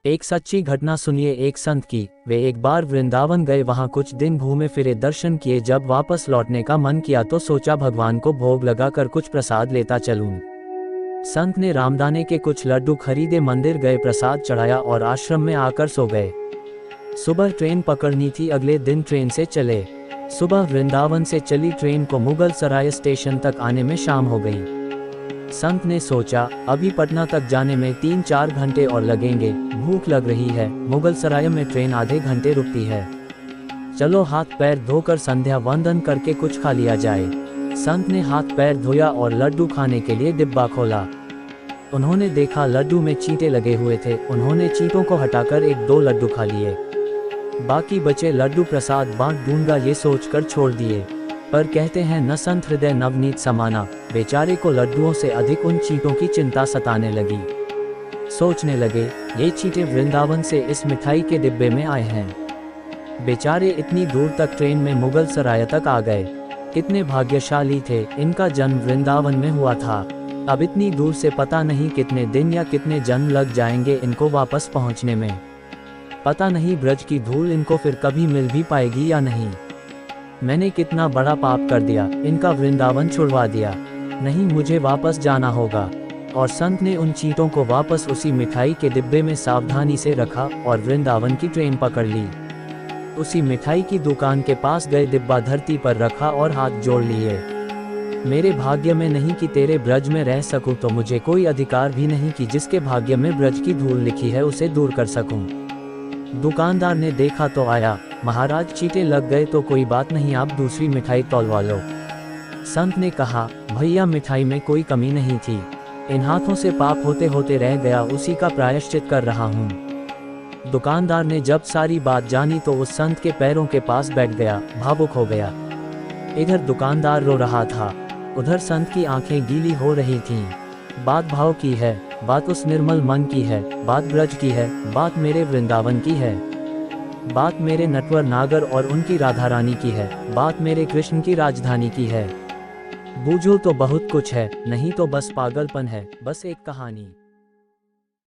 एक सच्ची घटना सुनिए एक संत की। वे एक बार वृंदावन गए, वहां कुछ दिन घूमे फिरे, दर्शन किए। जब वापस लौटने का मन किया तो सोचा भगवान को भोग लगाकर कुछ प्रसाद लेता चलूं। संत ने रामदाने के कुछ लड्डू खरीदे, मंदिर गए, प्रसाद चढ़ाया और आश्रम में आकर सो गए। सुबह ट्रेन पकड़नी थी, अगले दिन ट्रेन से चले। सुबह वृंदावन से चली ट्रेन को मुगल सराय स्टेशन तक आने में शाम हो गई। संत ने सोचा अभी पटना तक जाने में 3-4 घंटे और लगेंगे, भूख लग रही है, मुगल सराय में ट्रेन आधे घंटे रुकती है, चलो हाथ पैर धोकर संध्या वंदन करके कुछ खा लिया जाए। संत ने हाथ पैर धोया और लड्डू खाने के लिए डिब्बा खोला। उन्होंने देखा लड्डू में चींटे लगे हुए थे। उन्होंने चींटों को हटाकर 1-2 लड्डू खा लिए, बाकी बचे लड्डू प्रसाद बांट दूंगा ये सोचकर छोड़ दिए। पर कहते हैं न संत हृदय नवनीत समाना, बेचारे को लड्डुओं से अधिक उन चींटों की चिंता सताने लगी। सोचने लगे ये चींटे वृंदावन से इस मिठाई के डिब्बे में आए हैं। बेचारे इतनी दूर तक ट्रेन में मुगल सराय तक आ गए, कितने भाग्यशाली थे, इनका जन्म वृंदावन में हुआ था। अब इतनी दूर से पता नहीं कितने दिन या कितने जन्म लग जाएंगे इनको वापस पहुंचने में। पता नहीं ब्रज की धूल इनको फिर कभी मिल भी पाएगी या नहीं। मैंने कितना बड़ा पाप कर दिया, इनका वृंदावन छुड़वा दिया। नहीं, मुझे वापस जाना होगा। और संत ने उन चींटों को वापस उसी मिठाई के डिब्बे में सावधानी से रखा और वृंदावन की ट्रेन पकड़ ली। उसी मिठाई की दुकान के पास गए, डिब्बा धरती पर रखा और हाथ जोड़ लिए। मेरे भाग्य में नहीं कि तेरे ब्रज में रह सकूं, तो मुझे कोई अधिकार भी नहीं कि जिसके भाग्य में ब्रज की धूल लिखी है उसे दूर कर सकूं। दुकानदार ने देखा तो आया, महाराज चींटे लग गए तो कोई बात नहीं, आप दूसरी मिठाई तौलवा लो। संत ने कहा भैया मिठाई में कोई कमी नहीं थी, इन हाथों से पाप होते होते रह गया, उसी का प्रायश्चित कर रहा हूँ। दुकानदार ने जब सारी बात जानी तो उस संत के पैरों के पास बैठ गया, भावुक हो गया। इधर दुकानदार रो रहा था, उधर संत की आंखें गीली हो रही थीं। बात भाव की है, बात उस निर्मल मन की है, बात ब्रज की है, बात मेरे वृंदावन की है, बात मेरे नटवर नागर और उनकी राधा रानी की है, बात मेरे कृष्ण की राजधानी की है। बूझो तो बहुत कुछ है, नहीं तो बस पागलपन है, बस एक कहानी।